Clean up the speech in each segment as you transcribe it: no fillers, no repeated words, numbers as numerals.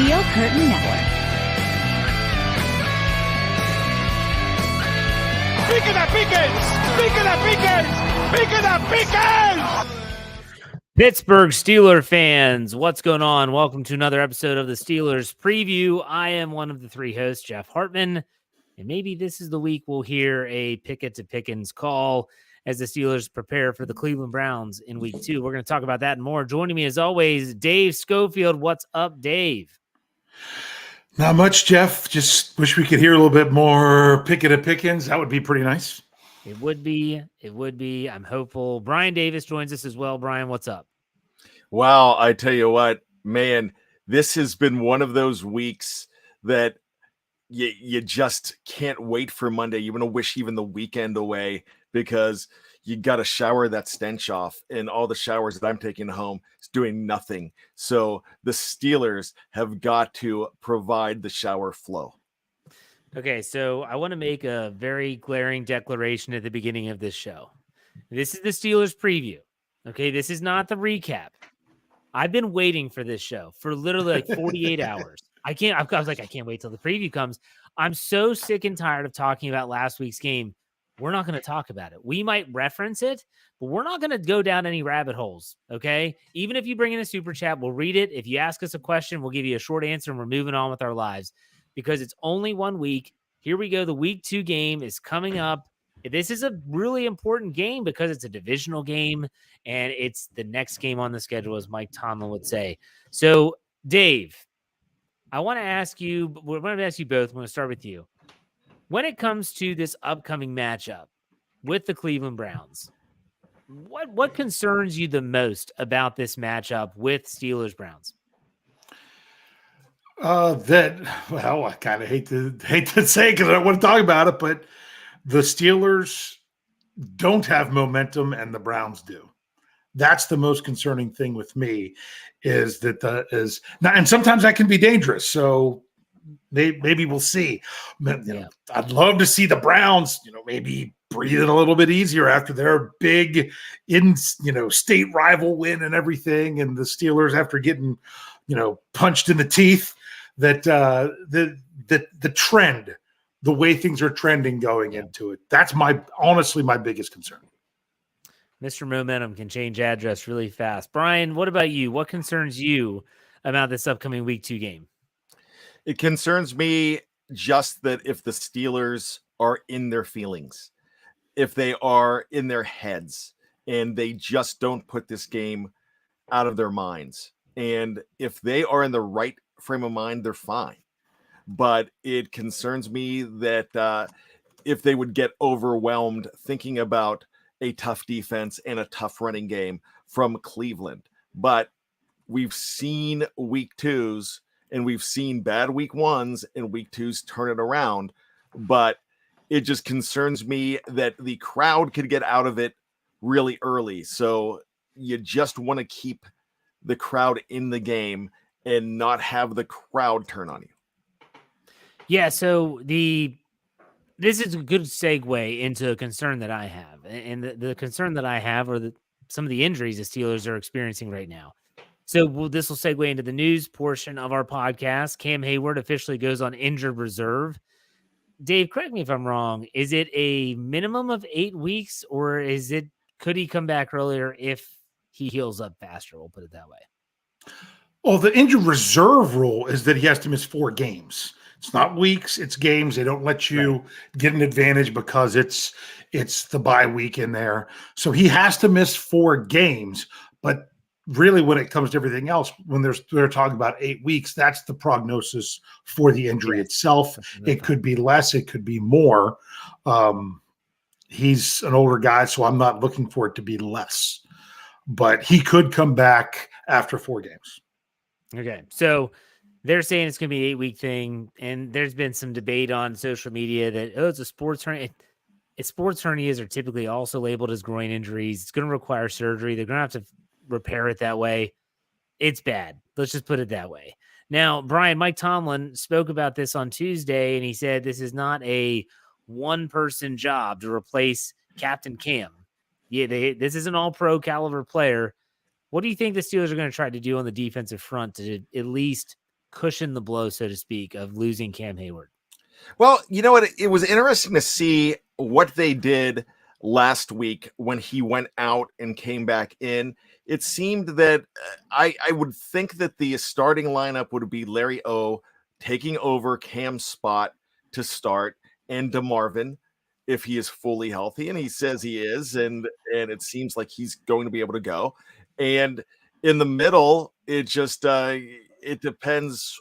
Steel Curtain Network. ¡Piquen a Pickens! ¡Piquen a Pickens! ¡Piquen a Pickens! Pittsburgh Steeler fans, what's going on? Welcome to another episode of the Steelers Preview. I am one of the three hosts, Jeff Hartman, and maybe this is the week we'll hear a Pickett to Pickens call as the Steelers prepare for the Cleveland Browns in week 2. We're going to talk about that and more. Joining me as always, Dave Schofield. What's up, Dave? Not much, Jeff. Just wish we could hear a little bit more Pickett to Pickens. That would be pretty nice. It would be. I'm hopeful. Bryan Davis joins us as well. Bryan, what's up? Wow, I tell you what, man, this has been one of those weeks that you just can't wait for Monday. You want to wish even the weekend away because you got to shower that stench off, and all the showers that I'm taking home is doing nothing. So the Steelers have got to provide the shower flow. Okay, so I want to make a very glaring declaration at the beginning of this show. This is the Steelers preview. Okay, this is not the recap. I've been waiting for this show for literally like 48 hours. I was like, I can't wait till the preview comes. I'm so sick and tired of talking about last week's game. We're not going to talk about it. We might reference it, but we're not going to go down any rabbit holes, okay? Even if you bring in a super chat, we'll read it. If you ask us a question, we'll give you a short answer, and we're moving on with our lives because it's only 1 week. Here we go. The week 2 game is coming up. This is a really important game because it's a divisional game, and it's the next game on the schedule, as Mike Tomlin would say. So, Dave, I want to ask you both. I'm going to start with you. When it comes to this upcoming matchup with the Cleveland Browns, what concerns you the most about this matchup with Steelers-Browns? I kind of hate to say because I don't want to talk about it, but the Steelers don't have momentum and the Browns do. That's the most concerning thing with me is that and sometimes that can be dangerous. So maybe we'll see. I'd love to see the Browns, maybe breathe it a little bit easier after their big state rival win and everything. And the Steelers after getting, punched in the teeth, that the trend, the way things are trending going into it. That's honestly my biggest concern. Mr. Momentum can change address really fast. Bryan, what about you? What concerns you about this upcoming week 2 game? It concerns me just that if the Steelers are in their feelings, if they are in their heads, and they just don't put this game out of their minds. And if they are in the right frame of mind, they're fine. But it concerns me that if they would get overwhelmed thinking about a tough defense and a tough running game from Cleveland. But we've seen week 2s and we've seen bad week 1s and week 2s turn it around. But it just concerns me that the crowd could get out of it really early. So you just want to keep the crowd in the game and not have the crowd turn on you. Yeah, so this is a good segue into a concern that I have. And the concern that I have are some of the injuries the Steelers are experiencing right now. So this will segue into the news portion of our podcast. Cam Hayward officially goes on injured reserve. Dave, correct me if I'm wrong. Is it a minimum of 8 weeks, or could he come back earlier if he heals up faster? We'll put it that way. Well, the injured reserve rule is that he has to miss 4 games. It's not weeks, it's games. They don't let you get an advantage because it's the bye week in there. So he has to miss 4 games. But really, when it comes to everything else, when they're talking about 8 weeks, that's the prognosis for the injury itself. It could be less, it could be more. He's an older guy, so I'm not looking for it to be less. But he could come back after 4 games. Okay, so they're saying it's going to be an 8-week thing, and there's been some debate on social media that, it's a sports hernia. Sports hernias are typically also labeled as groin injuries. It's going to require surgery. They're going to have to repair it that way. It's bad. Let's just put it that way. Now, Bryan, Mike Tomlin spoke about this on Tuesday, and he said this is not a one-person job to replace Captain Cam. Yeah, this is an all-pro caliber player. What do you think the Steelers are going to try to do on the defensive front to at least cushion the blow, so to speak, of losing Cam Hayward? Well, you know what? It was interesting to see what they did last week when he went out and came back in. It seemed that I would think that the starting lineup would be Larry O taking over Cam's spot to start, and DeMarvin if he is fully healthy, and he says he is, and it seems like he's going to be able to go. And in the middle, it just it depends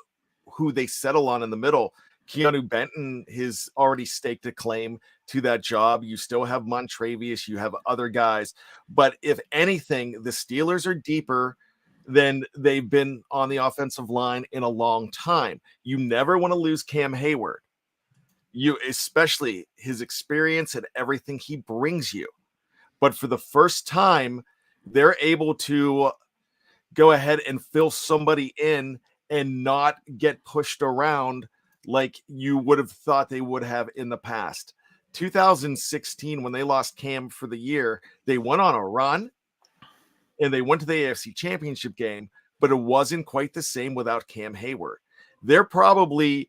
who they settle on in the middle. Keanu Benton has already staked a claim to that job. You still have Montravius, you have other guys, but if anything, the Steelers are deeper than they've been on the offensive line in a long time. You never want to lose Cam Hayward. You, especially his experience and everything he brings you. But for the first time, they're able to go ahead and fill somebody in and not get pushed around like you would have thought they would have in the past. 2016, when they lost Cam for the year, they went on a run and they went to the AFC Championship game, but it wasn't quite the same without Cam Hayward. They're probably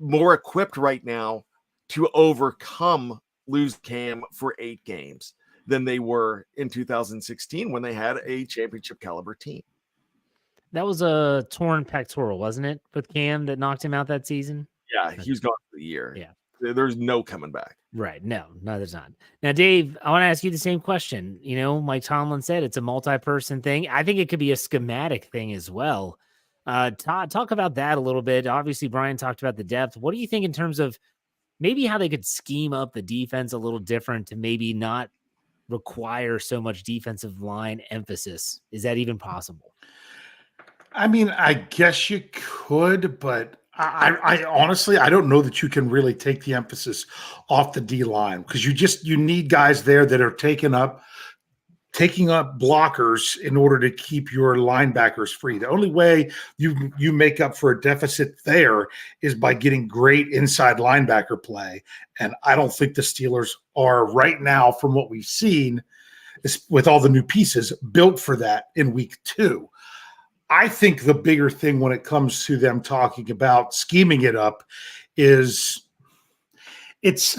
more equipped right now to overcome lose Cam for 8 games than they were in 2016 when they had a championship caliber team. That was a torn pectoral, wasn't it, with Cam that knocked him out that season? Yeah, he was gone for the year. Yeah. There's no coming back. Right. No, there's not. Now, Dave, I want to ask you the same question. You know, Mike Tomlin said it's a multi-person thing. I think it could be a schematic thing as well. Talk about that a little bit. Obviously, Bryan talked about the depth. What do you think in terms of maybe how they could scheme up the defense a little different to maybe not require so much defensive line emphasis? Is that even possible? I mean, I guess you could, but I honestly, I don't know that you can really take the emphasis off the D line because you need guys there that are taking up blockers in order to keep your linebackers free. The only way you make up for a deficit there is by getting great inside linebacker play. And I don't think the Steelers are right now, from what we've seen, with all the new pieces, built for that in week 2. I think the bigger thing when it comes to them talking about scheming it up is it's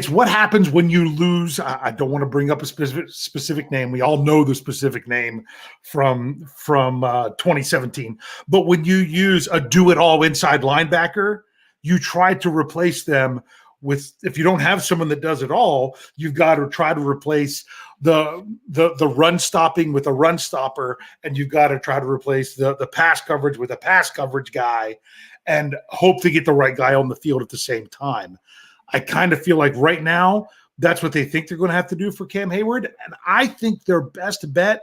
what happens when you lose. I don't want to bring up a specific name. We all know the specific name from 2017. But when you use a do-it-all inside linebacker, you try to replace them with, if you don't have someone that does it all, you've got to try to replace the run stopping with a run stopper, and you've got to try to replace the pass coverage with a pass coverage guy and hope to get the right guy on the field at the same time. I kind of feel like right now that's what they think they're going to have to do for Cam Hayward. And I think their best bet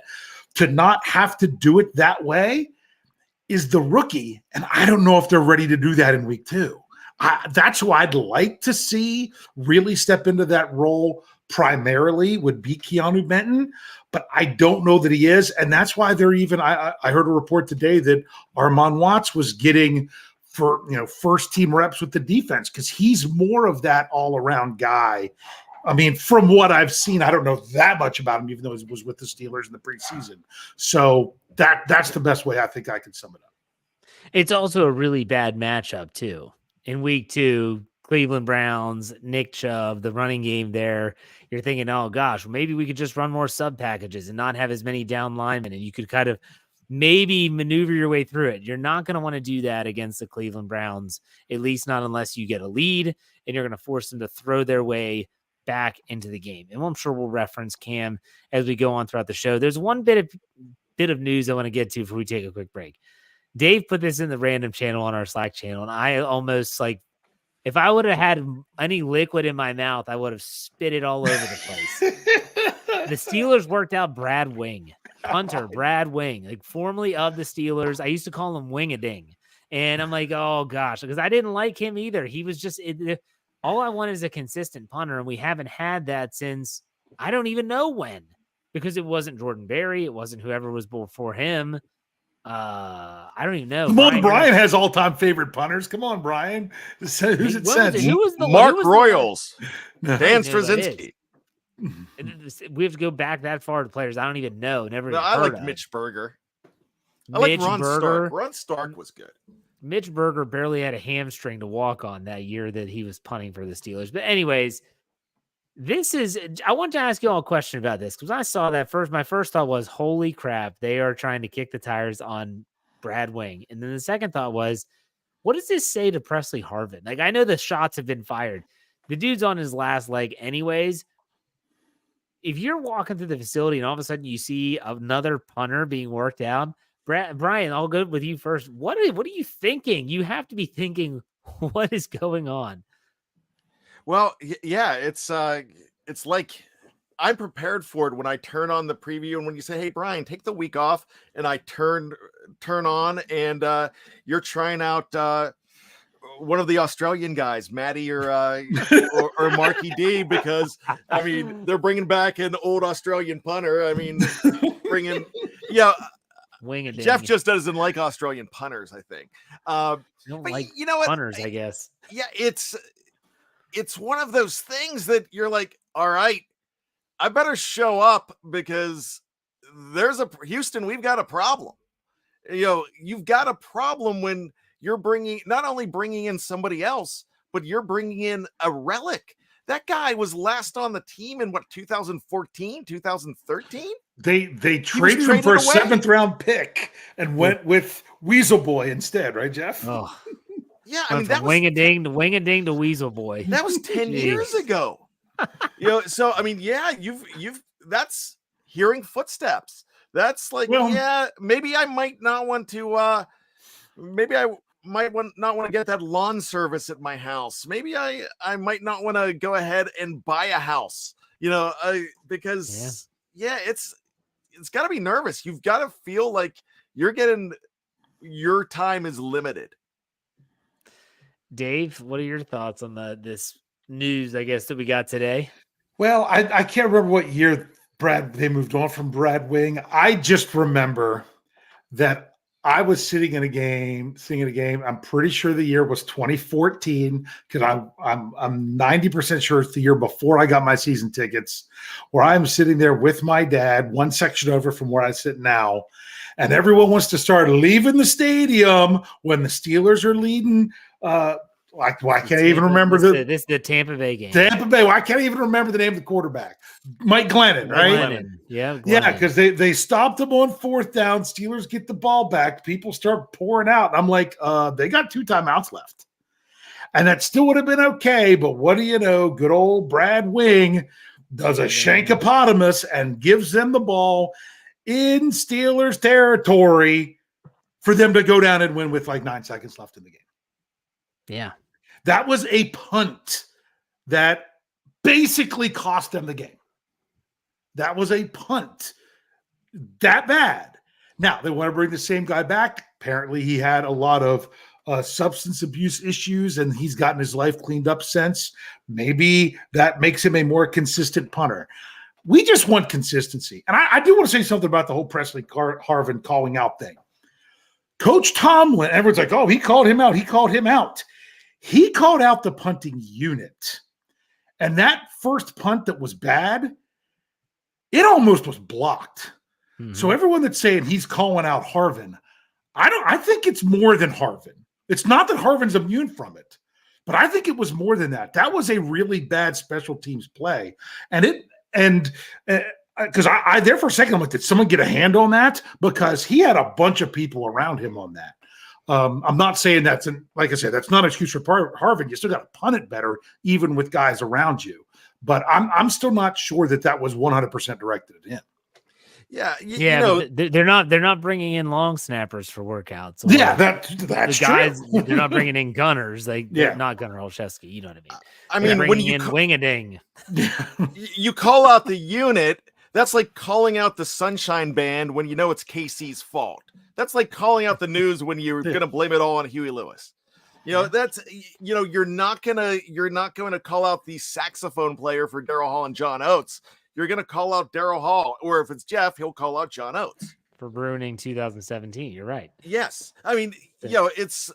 to not have to do it that way is the rookie. And I don't know if they're ready to do that in week 2. That's who I'd like to see really step into that role primarily would be Keanu Benton, but I don't know that he is. And that's why they're even, I heard a report today that Armon Watts was getting first team reps with the defense because he's more of that all around guy. I mean, from what I've seen, I don't know that much about him, even though he was with the Steelers in the preseason. So that's the best way I think I can sum it up. It's also a really bad matchup too. In week 2, Cleveland Browns, Nick Chubb, the running game there, you're thinking, oh gosh, maybe we could just run more sub packages and not have as many down linemen, and you could kind of maybe maneuver your way through it. You're not going to want to do that against the Cleveland Browns, at least not unless you get a lead and you're going to force them to throw their way back into the game. And I'm sure we'll reference Cam as we go on throughout the show. There's one bit of news I want to get to before we take a quick break. Dave put this in the random channel on our Slack channel, and I almost if I would have had any liquid in my mouth, I would have spit it all over the place. The Steelers worked out Brad Wing, punter Brad Wing, formerly of the Steelers. I used to call him Wing-a-ding. And I'm like, oh gosh, because I didn't like him either. He was just, all I want is a consistent punter. And we haven't had that since, I don't even know when, because it wasn't Jordan Berry. It wasn't whoever was before him. I don't even know. Brian has all-time favorite punters. Come on, Brian. Who's it said? Mark Royals. Dan Straczynski. We have to go back that far to players I don't even know. Never. I like Mitch Berger. I like Ron Stark. Ron Stark was good. Mitch Berger barely had a hamstring to walk on that year that he was punting for the Steelers. But anyways, I want to ask you all a question about this because I saw that my first thought was, holy crap, they are trying to kick the tires on Brad Wing. And then the second thought was, what does this say to Presley Harvin? Like, I know the shots have been fired. The dude's on his last leg anyways. If you're walking through the facility and all of a sudden you see another punter being worked out, Bryan, I'll go with you first. What are you thinking? You have to be thinking, what is going on? Well, yeah, it's like I'm prepared for it when I turn on the preview and when you say, "Hey, Bryan, take the week off," and I turn on and you're trying out one of the Australian guys, Matty or Marky D, because I mean they're bringing back an old Australian punter. I mean, Jeff just doesn't like Australian punters, I think. Don't like punters, I guess. Yeah, it's one of those things that you're like, all right, I better show up because there's Houston, we've got a problem. You've got a problem when you're not only bringing in somebody else, but you're bringing in a relic. That guy was last on the team in 2014, 2013. They traded him for a 7th round pick and went with Weasel Boy instead, right, Jeff? Oh, yeah. I mean, that was wing-a-ding to Weasel Boy. That was 10 years ago. So I mean, yeah, you've that's hearing footsteps. That's like, maybe I might not want to. Maybe I might not want to get that lawn service at my house. Maybe I might not want to go ahead and buy a house. Because it's got to be nervous. You've got to feel like your time is limited. Dave, what are your thoughts on this news, I guess, that we got today? Well, I can't remember what year they moved on from Brad Wing. I just remember that I was sitting in a game. I'm pretty sure the year was 2014 because I'm 90% sure it's the year before I got my season tickets, where I'm sitting there with my dad, one section over from where I sit now, and everyone wants to start leaving the stadium when the Steelers are leading. I can't even remember this is the Tampa Bay game. Tampa Bay. I can't even remember the name of the quarterback. Mike Glennon, right? Yeah, because they stopped him on 4th down. Steelers get the ball back. People start pouring out. And I'm like, they got 2 timeouts left. And that still would have been okay. But what do you know? Good old Brad Wing does a shankopotamus and gives them the ball in Steelers territory for them to go down and win with like 9 seconds left in the game. Yeah. That was a punt that basically cost them the game. That was a punt that bad. Now, they want to bring the same guy back. Apparently, he had a lot of substance abuse issues, and he's gotten his life cleaned up since. Maybe that makes him a more consistent punter. We just want consistency. And I do want to say something about the whole Presley Harvin calling out thing. Coach Tomlin, everyone's like, oh, he called him out. He called him out. He called out the punting unit. And that first punt that was bad, it almost was blocked. Mm-hmm. So everyone that's saying he's calling out Harvin, I think it's more than Harvin. It's not that Harvin's immune from it, but I think it was more than that. That was a really bad special teams play. Because I there for a second, I'm like, did someone get a hand on that? Because he had a bunch of people around him on that. I'm not saying like I said, that's not an excuse for Harvin. You still got to punt it better, even with guys around you. But I'm still not sure that was 100% directed at him. Yeah, they're not bringing in long snappers for workouts. That's the guys, true. They're not bringing in gunners. They're not Gunnar Olszewski. You know what I mean? When you wing-a-ding, you call out the unit. That's like calling out the Sunshine Band when you know it's KC's fault. That's like calling out the news when you're going to blame it all on Huey Lewis. That's you're not going to call out the saxophone player for Daryl Hall and John Oates. You're going to call out Daryl Hall, or if it's Jeff, he'll call out John Oates for ruining 2017. You're right. Yes, I mean, it's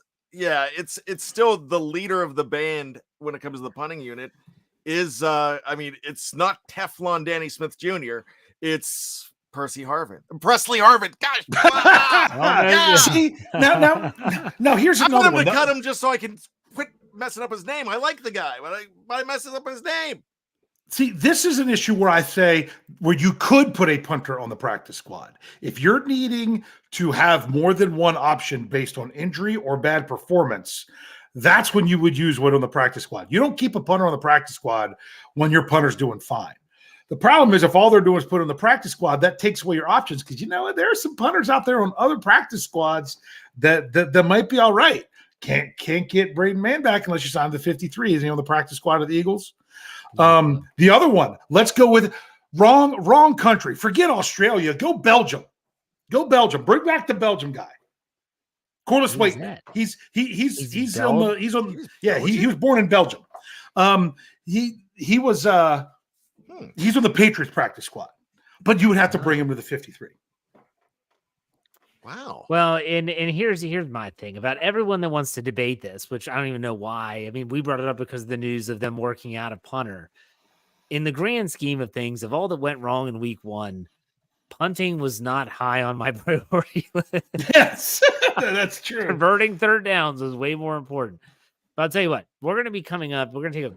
still the leader of the band when it comes to the punting unit. It's not Teflon Danny Smith Jr. It's Presley Harvin. Gosh. Yeah. See, now here's I want another him one. to cut him just so I can quit messing up his name. I like the guy, but I messes up his name. See, this is an issue where I say where you could put a punter on the practice squad. If you're needing to have more than one option based on injury or bad performance, that's when you would use one on the practice squad. You don't keep a punter on the practice squad when your punter's doing fine. The problem is if all they're doing is put on the practice squad, that takes away your options because, there are some punters out there on other practice squads that might be all right. Can't get Braden Mann back unless you sign the 53. Is he on the practice squad of the Eagles? The other one, let's go with wrong country. Forget Australia. Go Belgium. Bring back the Belgium guy. Corliss Waitman. He was born in Belgium. He's on the Patriots practice squad, but you would have to bring him to the 53. Wow. Well, and here's my thing about everyone that wants to debate this, which I don't even know why. I mean, we brought it up because of the news of them working out a punter. In the grand scheme of things, of all that went wrong in week 1, punting was not high on my priority list. Yes, that's true. Converting third downs was way more important. But I'll tell you what, we're going to be coming up. We're going to take a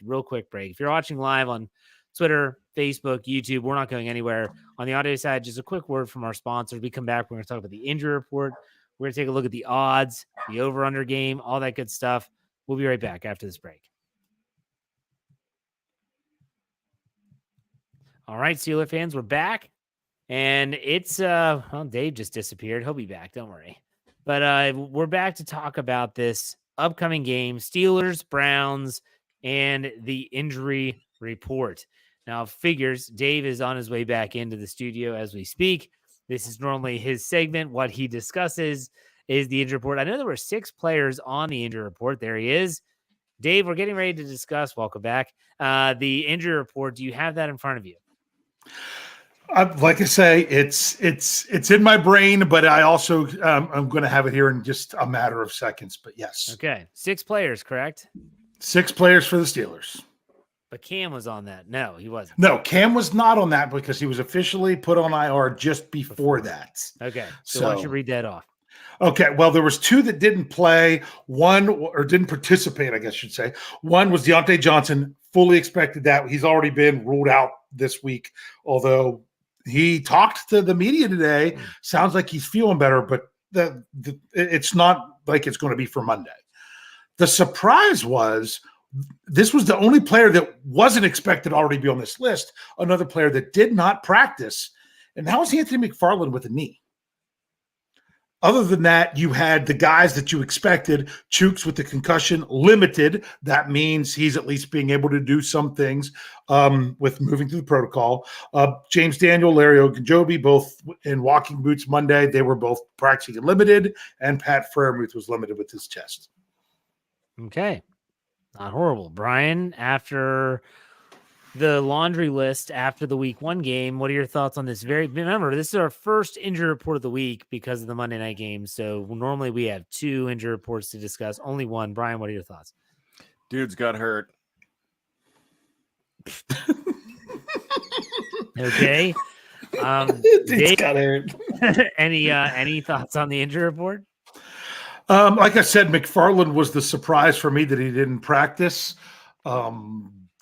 real quick break. If you're watching live on Twitter, Facebook, YouTube, we're not going anywhere. On the audio side, just a quick word from our sponsors. We come back, we're going to talk about the injury report. We're going to take a look at the odds, the over-under game, all that good stuff. We'll be right back after this break. All right, Steeler fans, we're back. And it's, Dave just disappeared. He'll be back. Don't worry. But we're back to talk about this upcoming game, Steelers, Browns, and the injury report. Now, figures, Dave is on his way back into the studio as we speak. This is normally his segment. What he discusses is the injury report. I know there were 6 players on the injury report. There he is. Dave, we're getting ready to discuss, welcome back, the injury report. Do you have that in front of you? Like I say, it's in my brain, but I also I'm going to have it here in just a matter of seconds. But yes, okay, 6 players, correct? 6 players for the Steelers. But Cam was on that. No, he wasn't. No, Cam was not on that because he was officially put on IR just before that. Okay, so why don't you read that off? Okay, well, there was 2 that didn't play. One, or didn't participate, I guess I should say. One was Deontay Johnson. Fully expected that. He's already been ruled out this week, although he talked to the media today. Sounds like he's feeling better, but it's not like it's going to be for Monday. The surprise was this was the only player that wasn't expected to already be on this list, another player that did not practice, and that was Anthony McFarland with a knee. Other than that, you had the guys that you expected. Chooks with the concussion, limited. That means he's at least being able to do some things with moving through the protocol. James Daniel, Larry Ogunjobi, both in walking boots Monday. They were both practicing limited, and Pat Freiermuth was limited with his chest. Okay. Not horrible. Bryan, after the laundry list after the week 1 game, what are your thoughts on this? Remember, this is our first injury report of the week because of the Monday night game. So normally we have 2 injury reports to discuss, only 1. Bryan, what are your thoughts? Dude's got hurt. Okay. It's got hurt. Any thoughts on the injury report? Like I said, McFarland was the surprise for me that he didn't practice.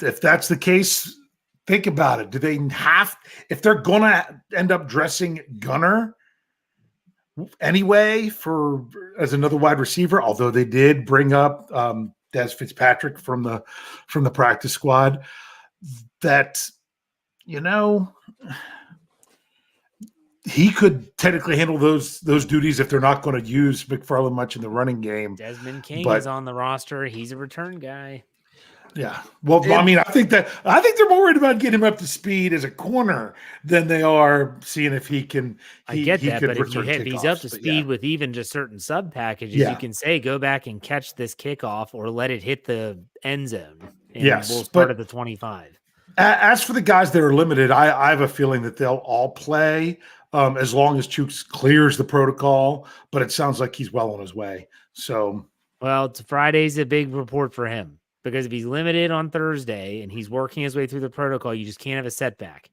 If that's the case, think about it. Do they if they're going to end up dressing Gunner anyway as another wide receiver, although they did bring up Des Fitzpatrick from the practice squad, that, he could technically handle those duties if they're not going to use McFarland much in the running game. Desmond King is on the roster. He's a return guy. Yeah. Well, I mean, I think they're more worried about getting him up to speed as a corner than they are seeing if he can. I get that, but if he's up to speed with even just certain sub packages, you can say go back and catch this kickoff or let it hit the end zone. And we'll start at the 25. As for the guys that are limited, I have a feeling that they'll all play as long as Chooks clears the protocol. But it sounds like he's well on his way. So, well, Friday's a big report for him. Because if he's limited on Thursday and he's working his way through the protocol, you just can't have a setback.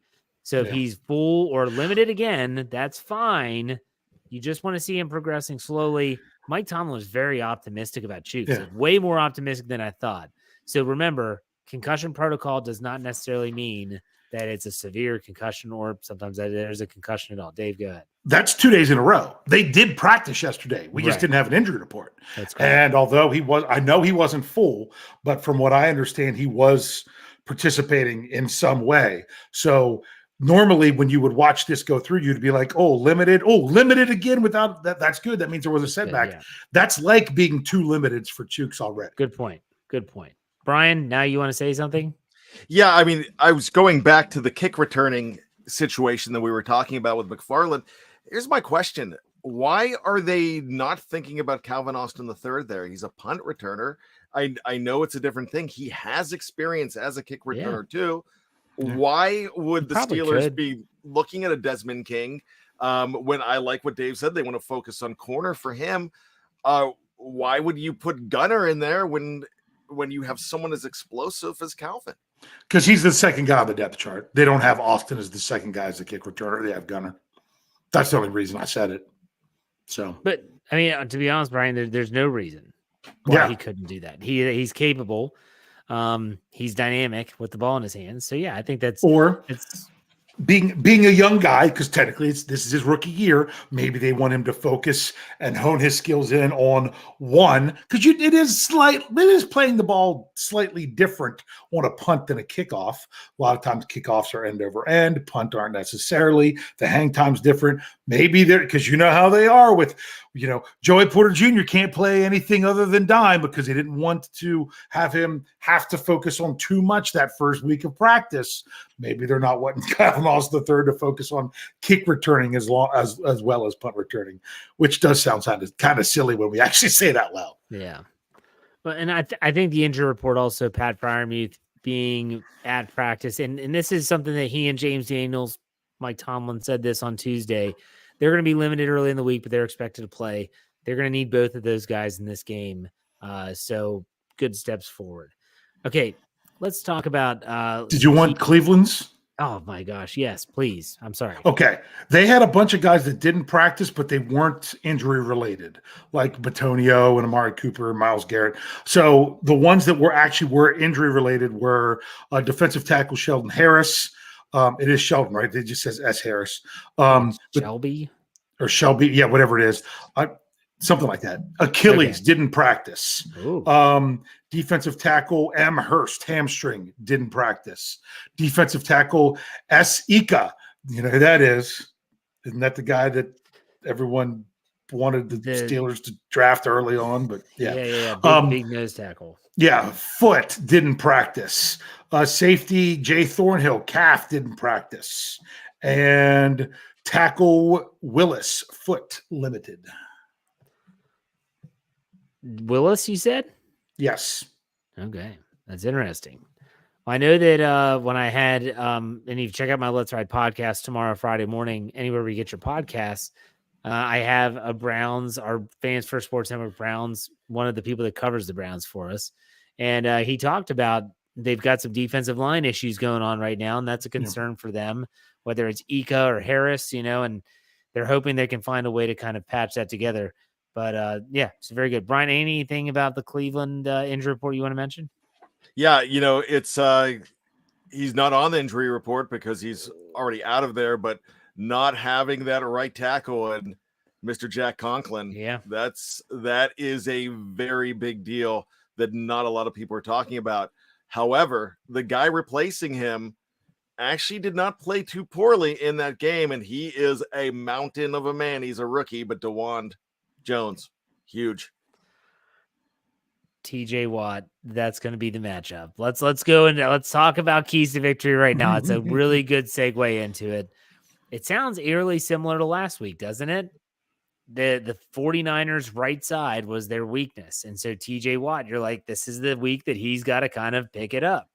So if he's full or limited again, that's fine. You just want to see him progressing slowly. Mike Tomlin was very optimistic about Chooks, like way more optimistic than I thought. So remember, concussion protocol does not necessarily mean that it's a severe concussion, or sometimes that there's a concussion at all. Dave, go ahead. That's 2 days in a row. They did practice yesterday. We just didn't have an injury report. That's correct. And although I know he wasn't full, but from what I understand, he was participating in some way. So normally when you would watch this go through, you'd be like, limited again without that. That's good. That means there was a setback. Yeah. That's like being 2 limiteds for Chooks already. Good point. Bryan, now you want to say something? Yeah, I mean, I was going back to the kick returning situation that we were talking about with McFarland. Here's my question. Why are they not thinking about Calvin Austin III there? He's a punt returner. I know it's a different thing. He has experience as a kick returner too. Why would the Steelers be looking at a Desmond King when I like what Dave said? They want to focus on corner for him. Why would you put Gunner in there when you have someone as explosive as Calvin? Because he's the second guy on the depth chart. They don't have Austin as the second guy as a kick returner. They have Gunner. That's the only reason I said it. So, but I mean, to be honest, Bryan, there's no reason why he couldn't do that. He's capable. He's dynamic with the ball in his hands. So yeah, I think it's being a young guy, because technically this is his rookie year. Maybe they want him to focus and hone his skills in on one, because it is playing the ball slightly different on a punt than a kickoff. A lot of times kickoffs are end over end, punt aren't necessarily. The hang time's different. Maybe they're, because you know how they are with, Joey Porter Jr. can't play anything other than dime because they didn't want to have him have to focus on too much that first week of practice. Maybe they're not wanting Calvin Austin III to focus on kick returning as well as punt returning, which does sound kind of silly when we actually say it out loud. Yeah. But and I think the injury report also, Pat Freiermuth being at practice, and this is something that he and James Daniels, Mike Tomlin said this on Tuesday. They're going to be limited early in the week, but they're expected to play. They're going to need both of those guys in this game. So good steps forward. Okay, let's talk about. Did you want Cleveland's? Oh my gosh, yes, please. I'm sorry. Okay, they had a bunch of guys that didn't practice, but they weren't injury related, like Batonio and Amari Cooper and Myles Garrett. So the ones that were injury related were defensive tackle Sheldon Harris. It is Sheldon, right? It just says S. Harris. Shelby? Yeah, whatever it is. Something like that. Achilles didn't practice. Defensive tackle M. Hurst, hamstring, didn't practice. Defensive tackle S. Ika, you know who that is. Isn't that the guy that everyone wanted the Steelers to draft early on? But yeah. Big nose tackle. Yeah, foot didn't practice. Safety Jay Thornhill, calf didn't practice. And tackle Willis, foot limited. Willis, you said? Yes. Okay, that's interesting. I know that when I had, and you check out my Let's Ride podcast tomorrow, Friday morning, anywhere where you get your podcasts, I have a Browns, our Fans for Sports Network Browns, one of the people that covers the Browns for us. And he talked about they've got some defensive line issues going on right now, and that's a concern for them, whether it's Ika or Harris, and they're hoping they can find a way to kind of patch that together. But, it's very good. Bryan, anything about the Cleveland injury report you want to mention? Yeah, it's he's not on the injury report because he's already out of there, but not having that right tackle and Mr. Jack Conklin, that is a very big deal that not a lot of people are talking about. However, the guy replacing him actually did not play too poorly in that game, and he is a mountain of a man. He's a rookie, but DeWand Jones, huge. TJ Watt, that's going to be the matchup. Let's go and let's talk about keys to victory right now. It's a really good segue into it. It sounds eerily similar to last week, doesn't it? The 49ers right side was their weakness. And so TJ Watt, you're like, this is the week that he's got to kind of pick it up.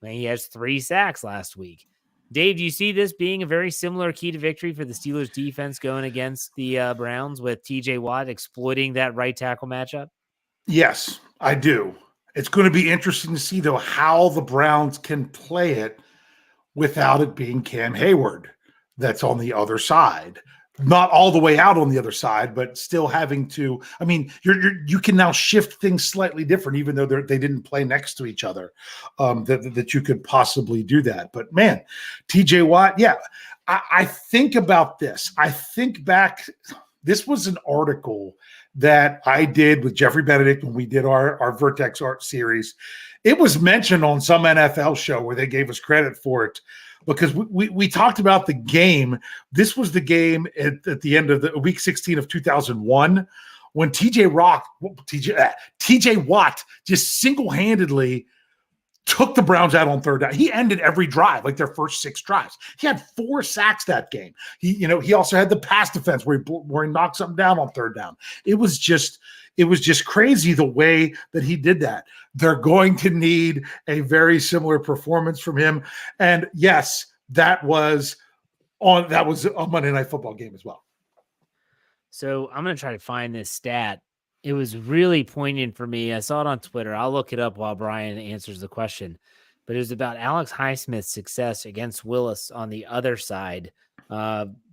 I mean, he has 3 sacks last week. Dave, do you see this being a very similar key to victory for the Steelers defense going against the Browns with TJ Watt exploiting that right tackle matchup? Yes, I do. It's going to be interesting to see, though, how the Browns can play it without it being Cam Hayward that's on the other side. Not all the way out on the other side, but still having to. I mean, you can now shift things slightly different, even though they didn't play next to each other. That you could possibly do that. But man, T.J. Watt, yeah, I think about this. I think back. This was an article that I did with Jeffrey Benedict when we did our Vertex Art series. It was mentioned on some NFL show where they gave us credit for it, because we talked about the game. This was the game at the end of the week 16 of 2001 when TJ Watt just single-handedly took the Browns out on third down. He ended every drive, like their first 6 drives. He had 4 sacks that game. He also had the pass defense where he knocked something down on third down. It was just crazy the way that he did that. They're going to need a very similar performance from him. And yes, that was a Monday Night Football game as well. So I'm going to try to find this stat. It was really poignant for me. I saw it on Twitter. I'll look it up while Bryan answers the question. But it was about Alex Highsmith's success against Willis on the other side,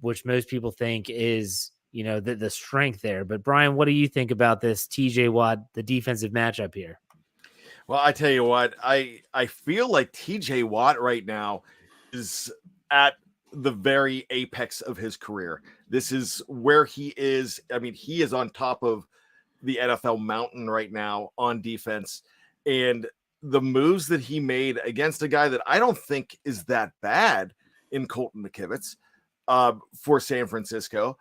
which most people think is, the strength there. But Bryan, what do you think about this TJ Watt, the defensive matchup here? Well, I tell you what, I feel like TJ Watt right now is at the very apex of his career. This is where he is. I mean, he is on top of the NFL mountain right now on defense. And the moves that he made against a guy that I don't think is that bad in Colton McKivitz for San Francisco.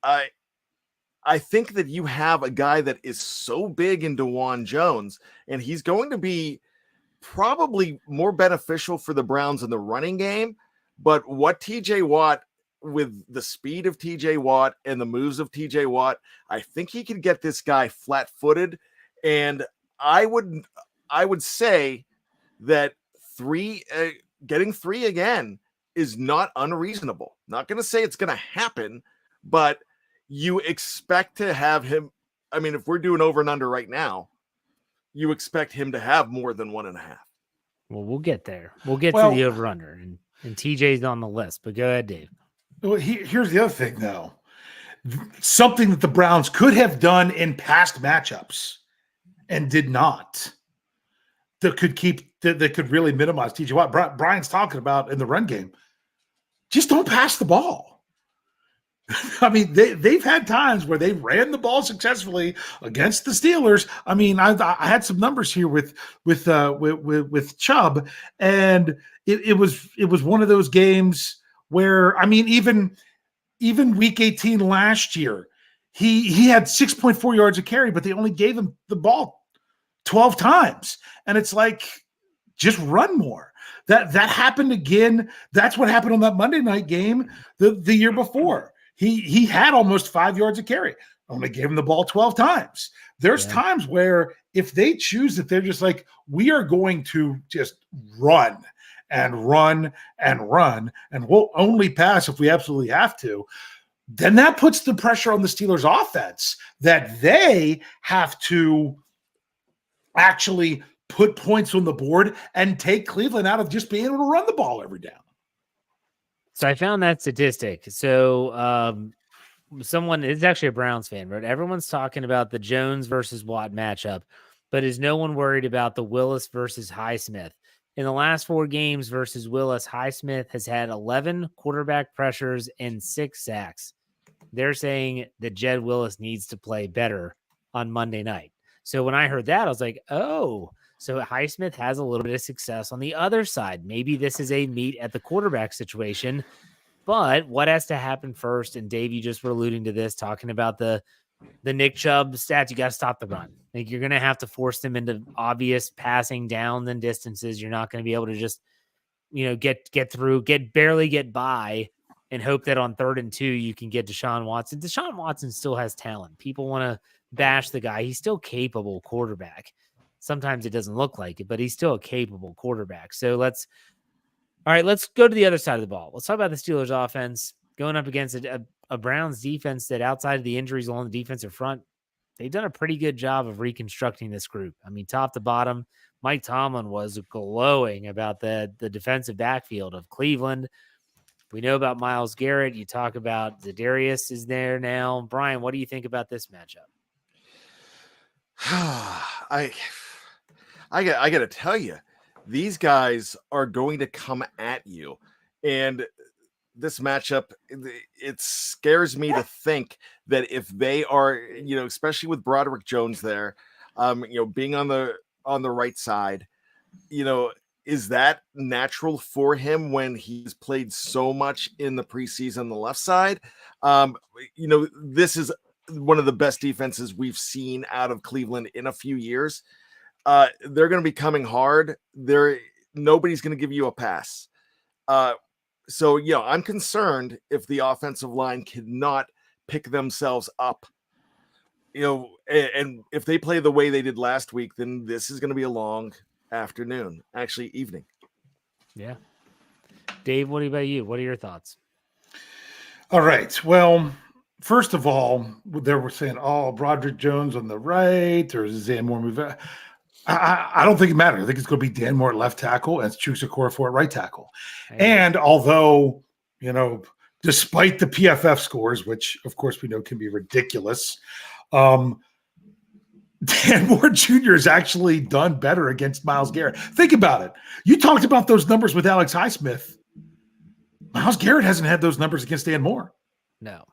I think that you have a guy that is so big in DeJuan Jones, and he's going to be probably more beneficial for the Browns in the running game. But what TJ Watt, with the speed of TJ Watt and the moves of TJ Watt, I think he could get this guy flat-footed. And I would say that getting 3 again is not unreasonable. Not going to say it's going to happen, but you expect to have him. I mean, if we're doing over and under right now, you expect him to have more than 1.5. Well, we'll get there. We'll get to the over under, and TJ's on the list. But go ahead, Dave. Well, here's the other thing, though. Something that the Browns could have done in past matchups and did not. That could really minimize TJ Watt. Bryan's talking about in the run game. Just don't pass the ball. I mean, they've had times where they ran the ball successfully against the Steelers. I mean, I had some numbers here with Chubb, and it was one of those games where, I mean, even week 18 last year, he had 6.4 yards a carry, but they only gave him the ball 12 times, and it's like, just run more. That happened again. That's what happened on that Monday night game the year before. He had almost 5 yards a carry. Only gave him the ball 12 times. There's times where if they choose that, they're just like, we are going to just run and run and run, and we'll only pass if we absolutely have to. Then that puts the pressure on the Steelers offense that they have to actually put points on the board and take Cleveland out of just being able to run the ball every down. So I found that statistic. So someone, it's actually a Browns fan, but everyone's talking about the Jones versus Watt matchup, but is no one worried about the Willis versus Highsmith? In the last 4 games versus Willis, Highsmith has had 11 quarterback pressures and 6 sacks. They're saying that Jed Willis needs to play better on Monday night. So when I heard that, I was like, oh, so Highsmith has a little bit of success on the other side. Maybe this is a meet at the quarterback situation, but what has to happen first? And Dave, you just were alluding to this, talking about the Nick Chubb stats. You got to stop the run. Like, you're going to have to force them into obvious passing downs and distances. You're not going to be able to just, get through, barely get by and hope that on 3rd and 2, you can get Deshaun Watson. Deshaun Watson still has talent. People want to bash the guy. He's still capable quarterback. Sometimes it doesn't look like it, but he's still a capable quarterback. So let's go to the other side of the ball. Let's talk about the Steelers offense going up against a Browns defense that, outside of the injuries along the defensive front, they've done a pretty good job of reconstructing this group. I mean, top to bottom, Mike Tomlin was glowing about the defensive backfield of Cleveland. We know about Myles Garrett. You talk about Za'Darius is there now. Bryan, what do you think about this matchup? I got to tell you, these guys are going to come at you, and this matchup, it scares me to think that if they are, especially with Broderick Jones there, being on the right side, is that natural for him when he's played so much in the preseason on the left side? This is one of the best defenses we've seen out of Cleveland in a few years. They're going to be coming hard. Nobody's going to give you a pass. So, I'm concerned if the offensive line cannot pick themselves up, and if they play the way they did last week, then this is going to be a long afternoon, actually evening. Yeah. Dave, what about you? What are your thoughts? All right. Well, first of all, they were saying, Broderick Jones on the right, or is Dan Moore move? I don't think it matters. I think it's going to be Dan Moore at left tackle and Chukwueze Okorafor at right tackle. And although, despite the PFF scores, which of course we know can be ridiculous, Dan Moore Jr. has actually done better against Myles Garrett. Think about it. You talked about those numbers with Alex Highsmith. Myles Garrett hasn't had those numbers against Dan Moore. No.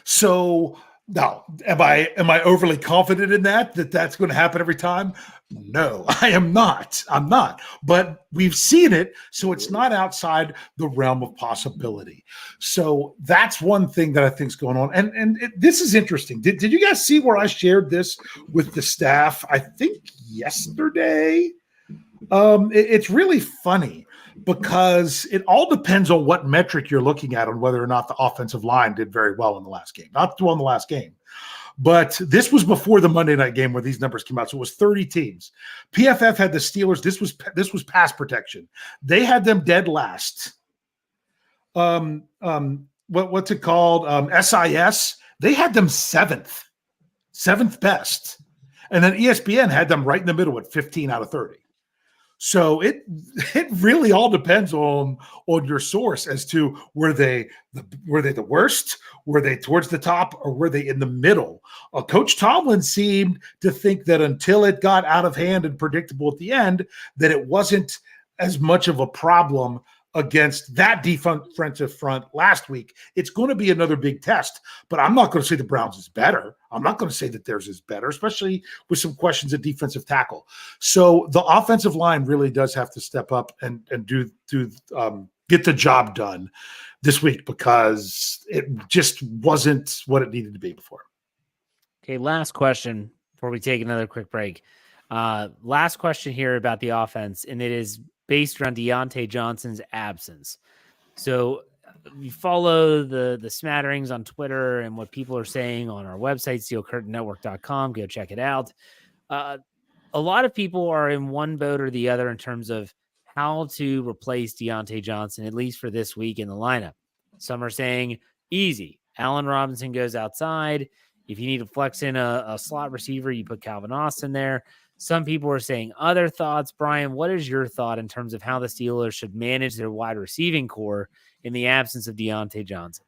So now, am I overly confident in that's going to happen every time? No, I am not. I'm not. But we've seen it, so it's not outside the realm of possibility. So that's one thing that I think is going on. And this is interesting. Did you guys see where I shared this with the staff? I think yesterday. It's really funny because it all depends on what metric you're looking at on whether or not the offensive line did very well in the last game. Not on the last game, but this was before the Monday night game where these numbers came out. So it was 30 teams. PFF had the Steelers. This was pass protection. They had them dead last. What's it called? SIS. They had them seventh best, and then ESPN had them right in the middle at 15 out of 30. So it really all depends on your source as to were they the worst, were they towards the top, or were they in the middle? Coach Tomlin seemed to think that until it got out of hand and predictable at the end, that it wasn't as much of a problem against that defensive front last week. It's going to be another big test, but I'm not going to say the Browns is better. I'm not going to say that theirs is better, especially with some questions at defensive tackle. So the offensive line really does have to step up and get the job done this week because it just wasn't what it needed to be before. Okay, last question before we take another quick break. Last question here about the offense, and it is based around Deontay Johnson's absence. So you follow the smatterings on Twitter and what people are saying on our website, steelcurtainnetwork.com. Go check it out. A lot of people are in one boat or the other in terms of how to replace Deontay Johnson, at least for this week in the lineup. Some are saying easy. Allen Robinson goes outside. If you need to flex in a slot receiver, you put Calvin Austin there. Some people are saying other thoughts. Bryan, what is your thought in terms of how the Steelers should manage their wide receiving core in the absence of Deontay Johnson?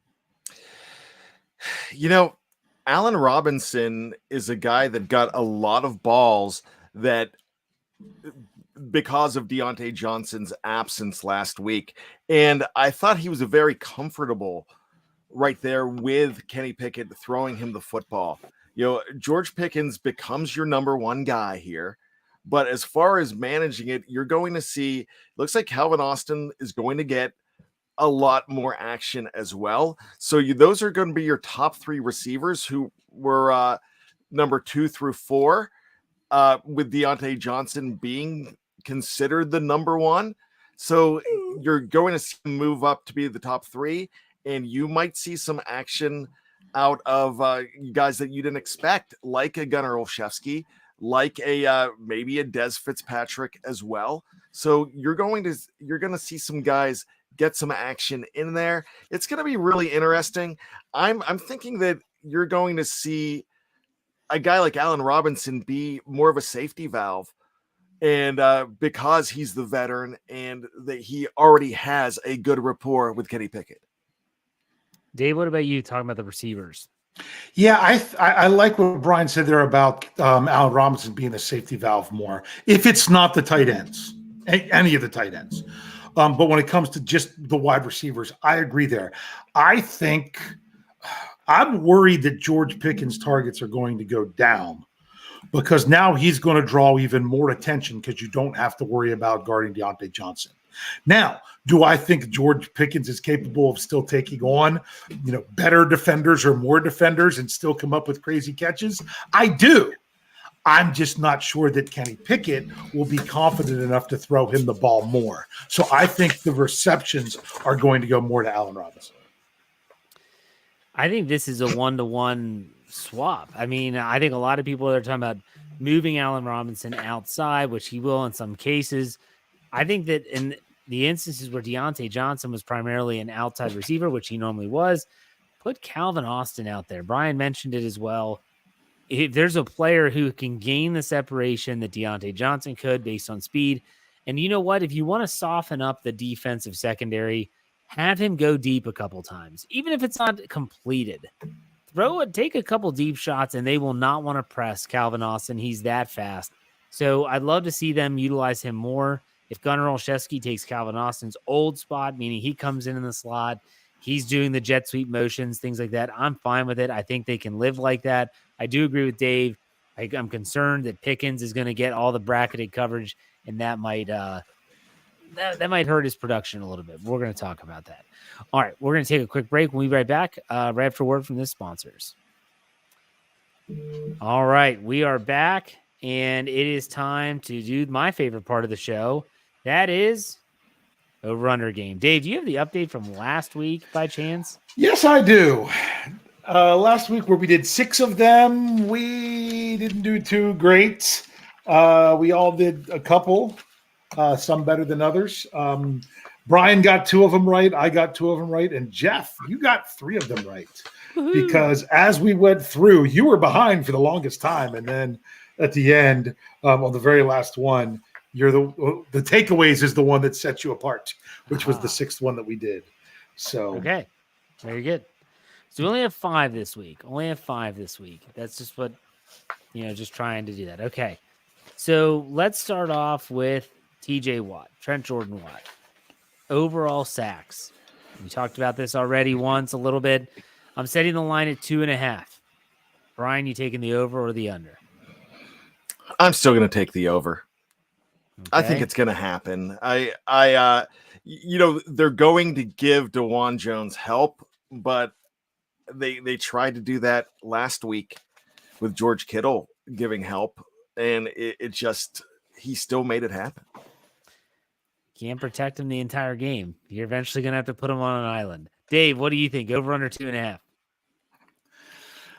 Allen Robinson is a guy that got a lot of balls that because of Deontay Johnson's absence last week. And I thought he was a very comfortable right there with Kenny Pickett throwing him the football. George Pickens becomes your number one guy here. But as far as managing it, you're going to see, looks like Calvin Austin is going to get a lot more action as well. So those are going to be your top three receivers who were number 2 through 4, with Deontay Johnson being considered the number 1. So you're going to see him move up to be the top 3, and you might see some action out of guys that you didn't expect, like a Gunnar Olszewski, like maybe a Dez Fitzpatrick as well. So you're going to see some guys get some action in there. It's going to be really interesting. I'm thinking that you're going to see a guy like Allen Robinson be more of a safety valve. And because he's the veteran and that he already has a good rapport with Kenny Pickett. Dave, what about you talking about the receivers? Yeah, I like what Bryan said there about Allen Robinson being a safety valve more. If it's not the tight ends, any of the tight ends. But when it comes to just the wide receivers, I agree there. I think I'm worried that George Pickens' targets are going to go down because now he's going to draw even more attention because you don't have to worry about guarding Deontay Johnson. Now, do I think George Pickens is capable of still taking on, better defenders or more defenders and still come up with crazy catches? I do. I'm just not sure that Kenny Pickett will be confident enough to throw him the ball more. So I think the receptions are going to go more to Allen Robinson. I think this is a one-to-one swap. I mean, I think a lot of people are talking about moving Allen Robinson outside, which he will in some cases. I think that in the instances where Deontay Johnson was primarily an outside receiver, which he normally was, put Calvin Austin out there. Bryan mentioned it as well. If there's a player who can gain the separation that Deontay Johnson could based on speed, and you know what? If you want to soften up the defensive secondary, have him go deep a couple times, even if it's not completed. Take a couple deep shots, and they will not want to press Calvin Austin. He's that fast. So I'd love to see them utilize him more. If Gunnar Olszewski takes Calvin Austin's old spot, meaning he comes in the slot, he's doing the jet sweep motions, things like that, I'm fine with it. I think they can live like that. I do agree with Dave. I'm concerned that Pickens is going to get all the bracketed coverage, and that might that might hurt his production a little bit. We're going to talk about that. All right, we're going to take a quick break. We'll be right back right after word from the sponsors. All right, we are back, and it is time to do my favorite part of the show. That is over-under game. Dave, do you have the update from last week by chance? Yes, I do. Last week where we did 6 of them, we didn't do too great. We all did a couple, some better than others. Bryan got 2 of them right. I got 2 of them right. And Jeff, you got 3 of them right. Woo-hoo. Because as we went through, you were behind for the longest time. And then at the end, on the very last one, you're the takeaways is the one that set you apart, which was the 6th one that we did. So okay, very good. So we only have 5 this week. That's just what, just trying to do that. Okay. So let's start off with TJ Watt, Trent Jordan Watt. Overall sacks. We talked about this already once a little bit. I'm setting the line at 2.5. Bryan, you taking the over or the under? I'm still going to take the over. Okay. I think it's going to happen. They're going to give DeJuan Jones help, but they tried to do that last week with George Kittle giving help, and he still made it happen. Can't protect him the entire game. You're eventually going to have to put him on an island. Dave, what do you think? Over under 2.5?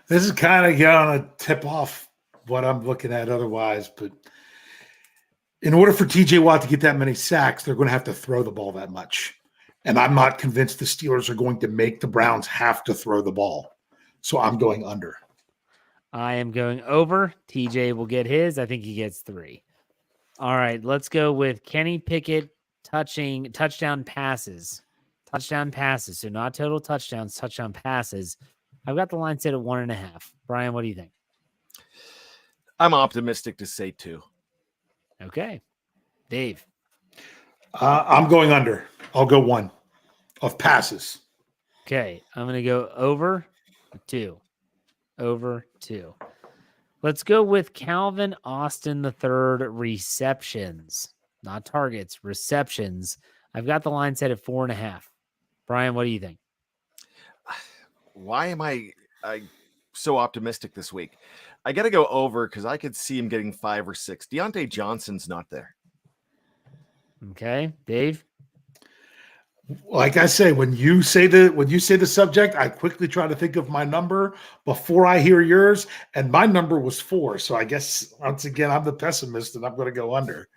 This is kind of going to tip off what I'm looking at otherwise, but in order for TJ Watt to get that many sacks, they're going to have to throw the ball that much. And I'm not convinced the Steelers are going to make the Browns have to throw the ball. So I'm going under. I am going over. TJ will get his. I think he gets 3. All right, let's go with Kenny Pickett touchdown passes. Touchdown passes. So not total touchdowns, touchdown passes. I've got the line set at 1.5. Bryan, what do you think? I'm optimistic to say 2. Okay. Dave. I'm going under. I'll go 1 of passes. Okay. I'm going to go over 2. Over 2. Let's go with Calvin Austin III receptions. Not targets, receptions. I've got the line set at 4.5. Bryan, what do you think? Why am I so optimistic this week? I got to go over because I could see him getting 5 or 6. Deontay Johnson's not there. Okay, Dave. Like I say, when you say the subject, I quickly try to think of my number before I hear yours, and my number was 4. So I guess once again, I'm the pessimist, and I'm going to go under.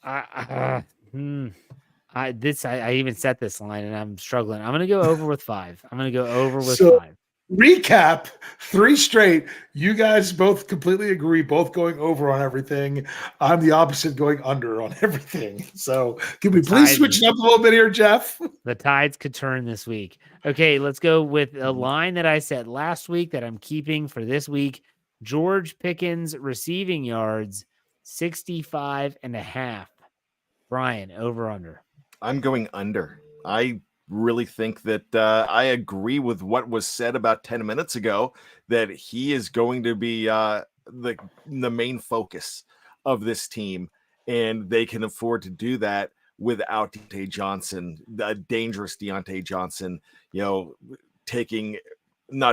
I even set this line, and I'm struggling. I'm going to go over with 5. I'm going to go over with 5. recap, 3 straight. You guys both completely agree, both going over on everything. I'm the opposite, going under on everything. So can we please switch it up a little bit here, Jeff? The tides could turn this week. Okay, let's go with a line that I said last week that I'm keeping for this week. George Pickens receiving yards, 65.5. Bryan, over under. I'm going under. I really think that I agree with what was said about 10 minutes ago, that he is going to be the main focus of this team, and they can afford to do that without Deontay Johnson, the dangerous Deontay Johnson, not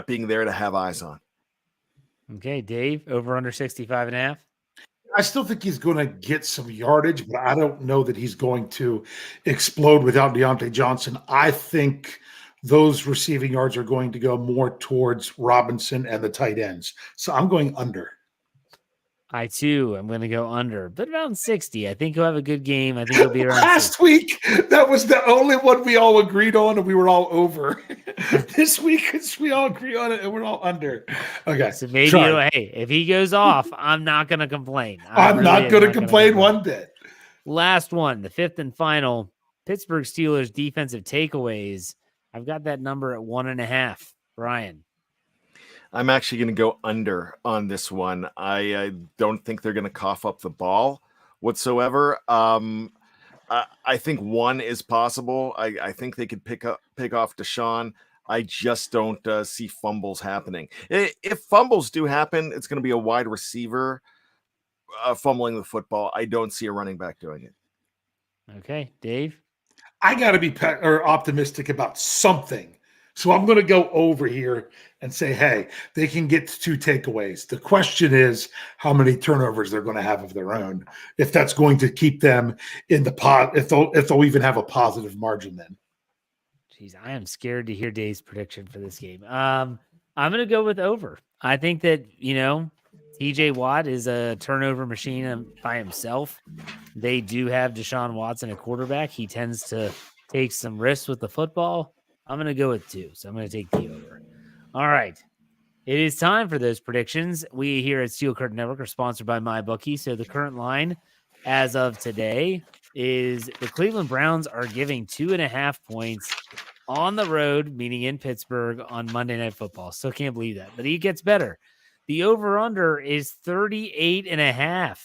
being there to have eyes on. Okay, Dave, over under 65.5. I still think he's going to get some yardage, but I don't know that he's going to explode without Deontay Johnson. I think those receiving yards are going to go more towards Robinson and the tight ends. So I'm going under. I too am going to go under, but around 60. I think he'll have a good game. I think he'll be around Last 60. week, that was the only one we all agreed on, and we were all over. This week, we all agree on it, and we're all under. Okay. So maybe, hey, if he goes off, I'm not going to complain. I'm really not going to complain one bit. Last one, the fifth and final, Pittsburgh Steelers defensive takeaways. I've got that number at 1.5. Bryan. I'm actually going to go under on this one. I don't think they're going to cough up the ball whatsoever. I think one is possible. I think they could pick off Deshaun. I just don't see fumbles happening. If fumbles do happen, it's going to be a wide receiver fumbling the football. I don't see a running back doing it. Okay, Dave? I got to be optimistic about something. So I'm going to go over here and say, hey, they can get 2 takeaways. The question is how many turnovers they're going to have of their own, if that's going to keep them in the pot, if they'll even have a positive margin then. Jeez, I am scared to hear Dave's prediction for this game. I'm going to go with over. I think that, TJ Watt is a turnover machine by himself. They do have Deshaun Watson at quarterback. He tends to take some risks with the football. I'm going to go with 2, so I'm going to take the over. All right. It is time for those predictions. We here at Steel Curtain Network are sponsored by MyBookie. So the current line as of today is the Cleveland Browns are giving 2.5 points on the road, meaning in Pittsburgh, on Monday Night Football. Still can't believe that, but it gets better. The over-under is 38.5.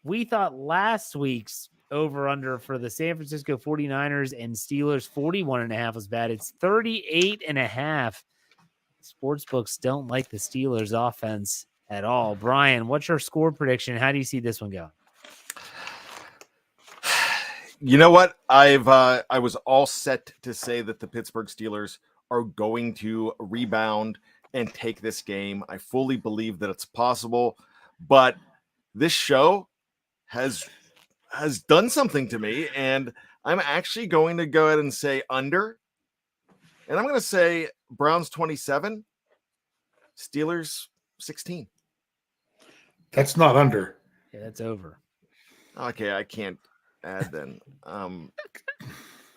We thought last week's over-under for the San Francisco 49ers and Steelers 41.5 was bad. It's 38.5. Sportsbooks don't like the Steelers offense at all. Bryan, what's your score prediction? How do you see this one going? You know what? I was all set to say that the Pittsburgh Steelers are going to rebound and take this game. I fully believe that it's possible, but this show has done something to me, and I'm actually going to go ahead and say under, and I'm going to say Browns 27, Steelers 16. That's not under. Yeah, that's over. Okay, I can't add then. All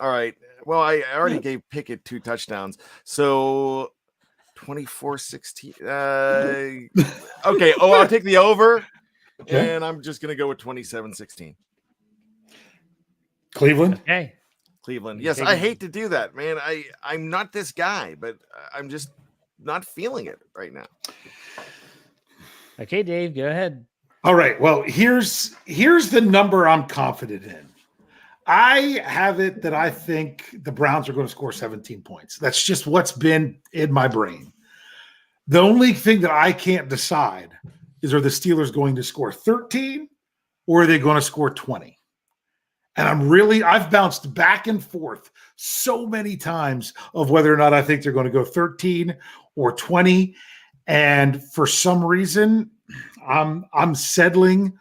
right. Well, I already gave Pickett 2 touchdowns, so 24-16. Okay. Oh, I'll take the over, and I'm just going to go with 27-16. Cleveland? Okay. Cleveland. Yes, I hate to do that, man. I'm not this guy, but I'm just not feeling it right now. Okay, Dave, go ahead. All right. Well, here's the number I'm confident in. I have it that I think the Browns are going to score 17 points. That's just what's been in my brain. The only thing that I can't decide is, are the Steelers going to score 13 or are they going to score 20? And I've bounced back and forth so many times of whether or not I think they're going to go 13 or 20. And for some reason, I'm settling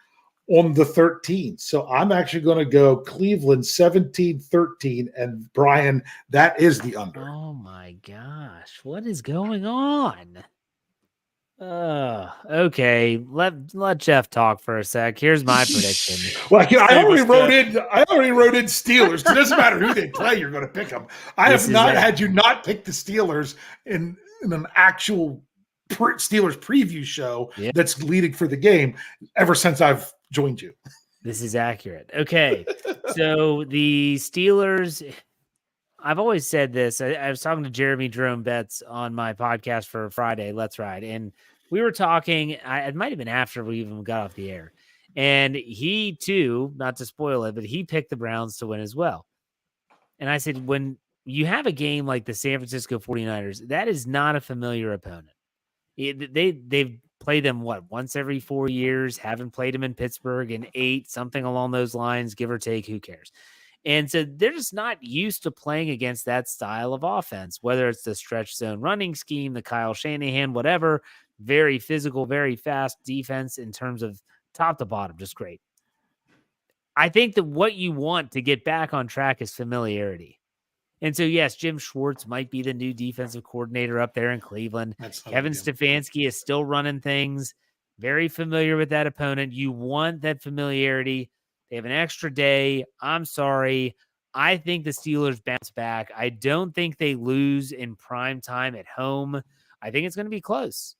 on the 13. So I'm actually going to go Cleveland 17-13. And Bryan, that is the under. Oh my gosh. What is going on? Okay. Let Jeff talk for a sec. Here's my prediction. Well, I already wrote in Steelers. It doesn't matter who they play, you're going to pick them. I have not had you not pick the Steelers in in an actual Steelers preview show Yeah. that's leading for the game ever since I've joined you. This is accurate. Okay. So the Steelers, I've always said this. I was talking to Jeremy Jerome Betts on my podcast for Friday, Let's Ride. And we were talking, it might have been after we even got off the air. And he too, not to spoil it, but he picked the Browns to win as well. And I said, when you have a game like the San Francisco 49ers, that is not a familiar opponent. They've played them, once every 4 years, haven't played them in Pittsburgh in 8, something along those lines, give or take, who cares? And so they're just not used to playing against that style of offense, whether it's the stretch zone running scheme, the Kyle Shanahan, whatever, very physical, very fast defense in terms of top to bottom, just great. I think that what you want to get back on track is familiarity. And so, yes, Jim Schwartz might be the new defensive coordinator up there in Cleveland. Kevin Stefanski is still running things, very familiar with that opponent. You want that familiarity. They have an extra day. I'm sorry. I think the Steelers bounce back. I don't think they lose in prime time at home. I think it's going to be close.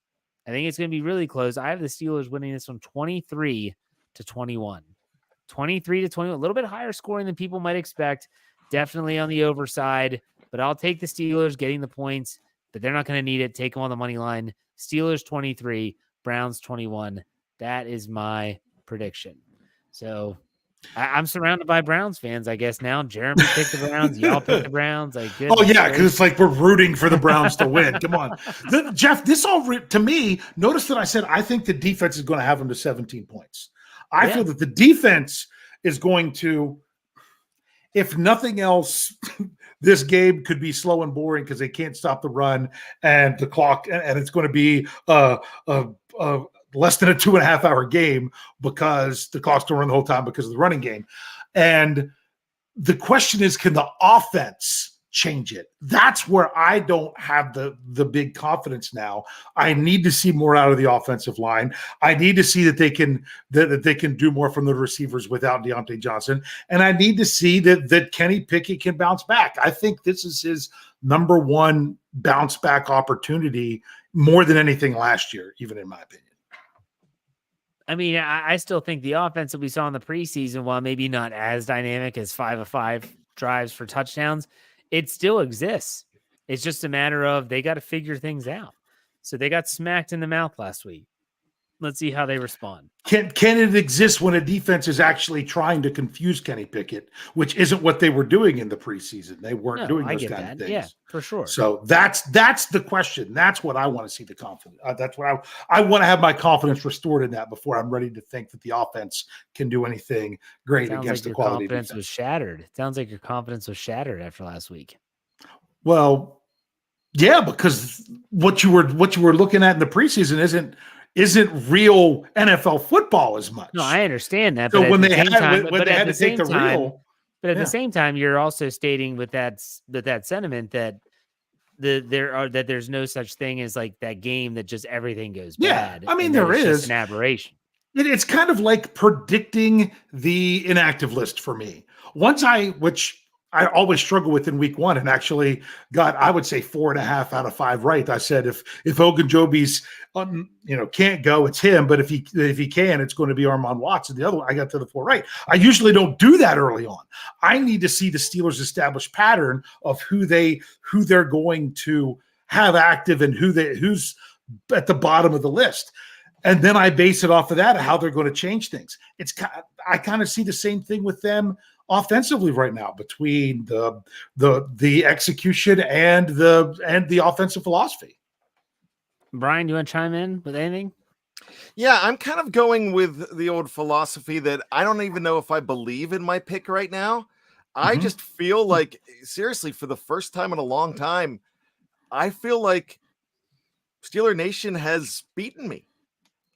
I think it's going to be really close. I have the Steelers winning this one 23-21. 23-21, a little bit higher scoring than people might expect. Definitely on the overside, but I'll take the Steelers getting the points, but they're not going to need it. Take them on the money line. Steelers 23, Browns 21. That is my prediction. So I'm surrounded by Browns fans, I guess now. Jeremy picked the Browns. Y'all picked the Browns. Oh, yeah, because it's like we're rooting for the Browns to win. Come on. Jeff, this all, to me, notice that I said I think the defense is going to have them to 17 points. I feel that the defense is going to, if nothing else, this game could be slow and boring because they can't stop the run and the clock, and it's going to be less than a 2.5 hour game because the clock's going to run the whole time because of the running game. And the question is, can the offense change it? That's where I don't have the big confidence now. I need to see more out of the offensive line. I need to see that they can do more from the receivers without Deontay Johnson. And I need to see that Kenny Pickett can bounce back. I think this is his number one bounce back opportunity more than anything last year, even in my opinion. I mean, I still think the offense that we saw in the preseason, while maybe not as dynamic as 5 of 5 drives for touchdowns, it still exists. It's just a matter of they got to figure things out. So they got smacked in the mouth last week. Let's see how they respond. Can it exist when a defense is actually trying to confuse Kenny Pickett, which isn't what they were doing in the preseason? They weren't doing those kind of things. Yeah, for sure. So that's the question. That's what I want to see the confidence. That's what I want to have my confidence restored in that before I'm ready to think that the offense can do anything great against the quality defense. Confidence was shattered. It sounds like your confidence was shattered after last week. Well, yeah, because what you were looking at in the preseason isn't real NFL football as much. No, I understand that. So but when at they the same had time, when they had to take the real, but at the same time, you're also stating with that sentiment that there's no such thing as like that game that just everything goes bad. I mean, there is just an aberration. It's kind of like predicting the inactive list for me. Which I always struggle with in week one, and actually got, I would say, 4.5 out of 5 right. I said if Ogunjobi's can't go, it's him, but if he can, it's going to be Armand Watson. The other one, I got to the 4 right. I usually don't do that early on. I need to see the Steelers establish pattern of who they're going to have active and who's at the bottom of the list. And then I base it off of that, how they're going to change things. I kind of see the same thing with them offensively right now between the execution and the offensive philosophy. Bryan, do you want to chime in with anything? Yeah, I'm kind of going with the old philosophy that I don't even know if I believe in my pick right now. I just feel like, seriously, for the first time in a long time, I feel like Steeler Nation has beaten me.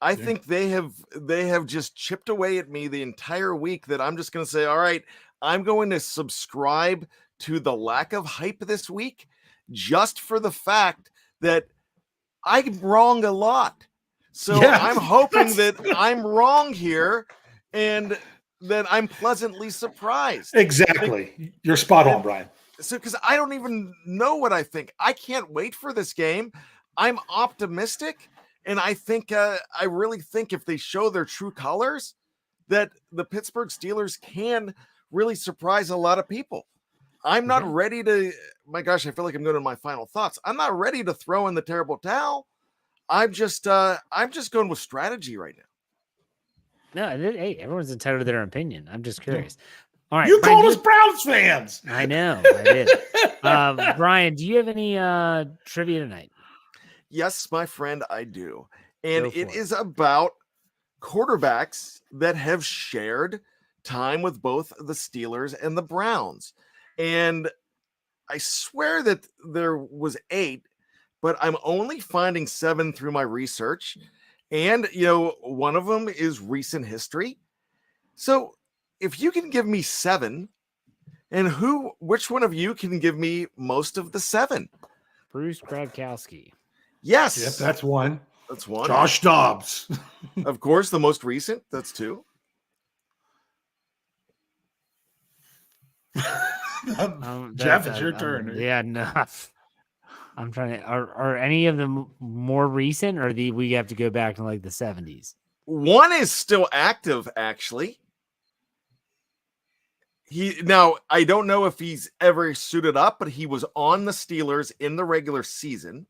I think they have just chipped away at me the entire week, that I'm just going to say, all right, I'm going to subscribe to the lack of hype this week just for the fact that I'm wrong a lot. So I'm hoping that I'm wrong here and that I'm pleasantly surprised. Exactly. You're spot on, Bryan. So, because I don't even know what I think. I can't wait for this game. I'm optimistic, and I think I really think if they show their true colors, that the Pittsburgh Steelers can really surprise a lot of people. I'm not ready to. My gosh, I feel like I'm going to my final thoughts. I'm not ready to throw in the terrible towel. I'm just going with strategy right now. No, hey, everyone's entitled to their opinion. I'm just curious. All right, You Brian, called us Browns fans. I know, I did. Brian, do you have any trivia tonight? Yes, my friend, I do. And Go for it is about quarterbacks that have shared time with both the Steelers and the Browns. And I swear that there was 8, but I'm only finding 7 through my research. And, one of them is recent history. So if you can give me 7, and which one of you can give me most of the 7? Bruce Gradkowski. Yes. Yep, that's one. That's one. Josh Dobbs. Of course, the most recent. That's 2. Jeff, it's your turn. Yeah, no. I'm trying to. Are any of them more recent, or we have to go back to like the 70s? One is still active, actually. Now, I don't know if he's ever suited up, but he was on the Steelers in the regular season.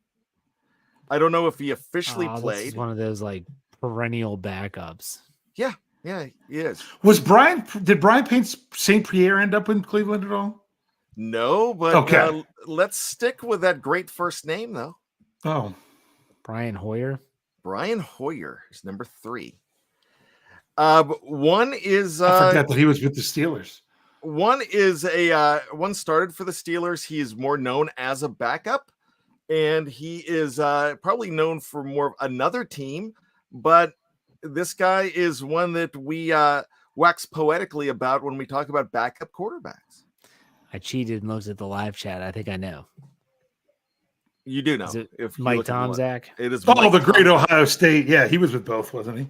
I don't know if he officially played. This is one of those like perennial backups. Yeah, he is. Did Brian St. Pierre end up in Cleveland at all? No, but okay. Let's stick with that great first name, though. Oh. Brian Hoyer. Brian Hoyer is number 3. One is I forgot that he was with the Steelers. One is one started for the Steelers. He is more known as a backup, and he is probably known for more of another team. But this guy is one that we wax poetically about when we talk about backup quarterbacks. I cheated and looked at the live chat. I think I know. You do know. If Mike Tomczak? It is. The great Ohio State. Yeah, he was with both, wasn't he?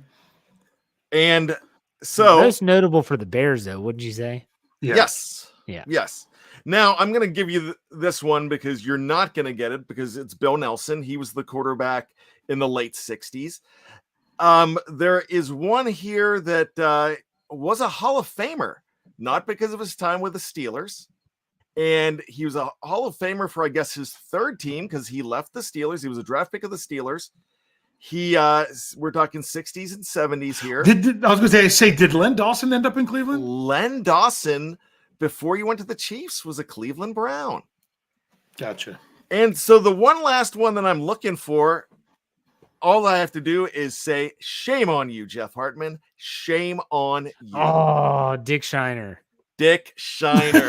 And so most notable for the Bears, though, wouldn't you say? Yeah. Yes. Yeah. Yes. Now I'm going to give you this one because you're not going to get it because it's Bill Nelson. He was the quarterback in the late 60s. There is one here that was a Hall of Famer, not because of his time with the Steelers. And he was a Hall of Famer for, I guess, his 3rd team because he left the Steelers. He was a draft pick of the Steelers. We're talking 60s and 70s here. I was going to say, did Len Dawson end up in Cleveland? Len Dawson, before he went to the Chiefs, was a Cleveland Brown. Gotcha. And so the one last one that I'm looking for, all I have to do is say, shame on you, Jeff Hartman. Shame on you. Oh, Dick Shiner. Dick Shiner.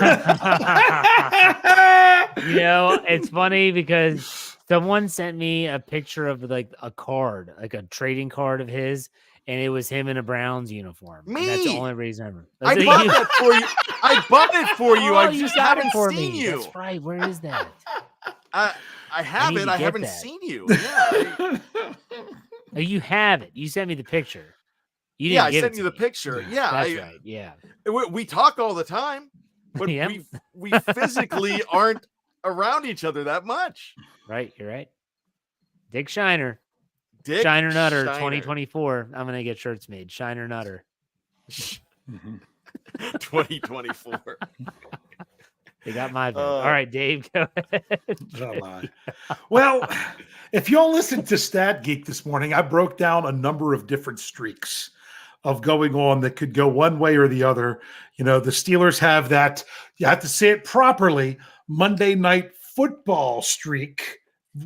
It's funny because someone sent me a picture of like a card, like a trading card of his, and it was him in a Browns uniform. Me. And that's the only reason I remember. I bought that for you. I bought it for you. I just haven't seen you. That's right. Where is that? I have it. I haven't seen you. Yeah. Oh, you have it. You sent me the picture. You didn't yeah, I give sent it you to the me. picture. Yeah, that's right. Yeah, we talk all the time, but Yep. we physically aren't around each other that much. Right, you're right. Dick Shiner. Dick Shiner Nutter Shiner. 2024. I'm gonna get shirts made. Shiner Nutter. 2024. They got my vote. All right, Dave, go ahead. Well, if y'all listened to Stat Geek this morning, I broke down a number of different streaks of going on that could go one way or the other. The Steelers have that, you have to say it properly, Monday Night Football streak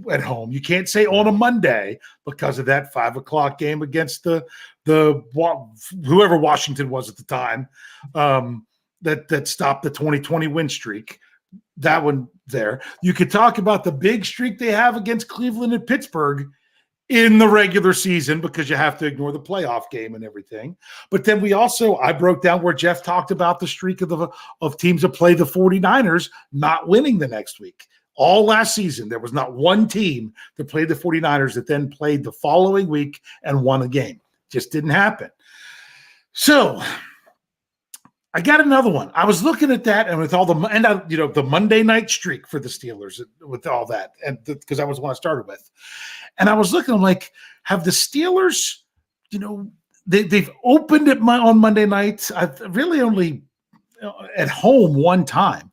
at home. You can't say on a Monday because of that 5:00 game against the whoever Washington was at the time. That stopped the 2020 win streak. That one there. You could talk about the big streak they have against Cleveland and Pittsburgh in the regular season because you have to ignore the playoff game and everything. But then I broke down where Jeff talked about the streak of teams that play the 49ers not winning the next week. All last season, there was not one team that played the 49ers that then played the following week and won a game. Just didn't happen. So I got another one. I was looking at that, and with all the Monday night streak for the Steelers, with all that, and because that was the one I started with, and I was looking, I'm like, have the Steelers, they've opened it on Monday nights. I've really only at home one time.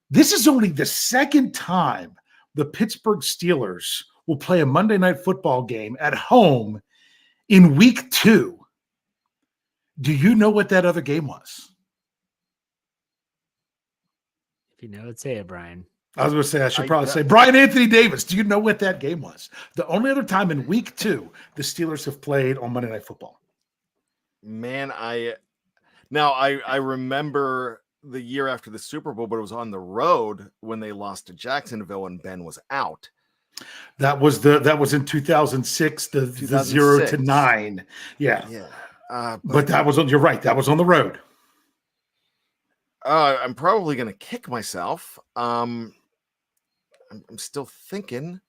This is only the second time the Pittsburgh Steelers will play a Monday night football game at home in week 2. Do you know what that other game was? If you know it, say it, Bryan. I was going to say, I should probably say, Bryan Anthony Davis. Do you know what that game was? The only other time in week 2 the Steelers have played on Monday Night Football. Man, I remember the year after the Super Bowl, but it was on the road when they lost to Jacksonville and Ben was out. That was in 2006, the 0-9. Yeah. But that was you're right. That was on the road. I'm probably going to kick myself. I'm still thinking.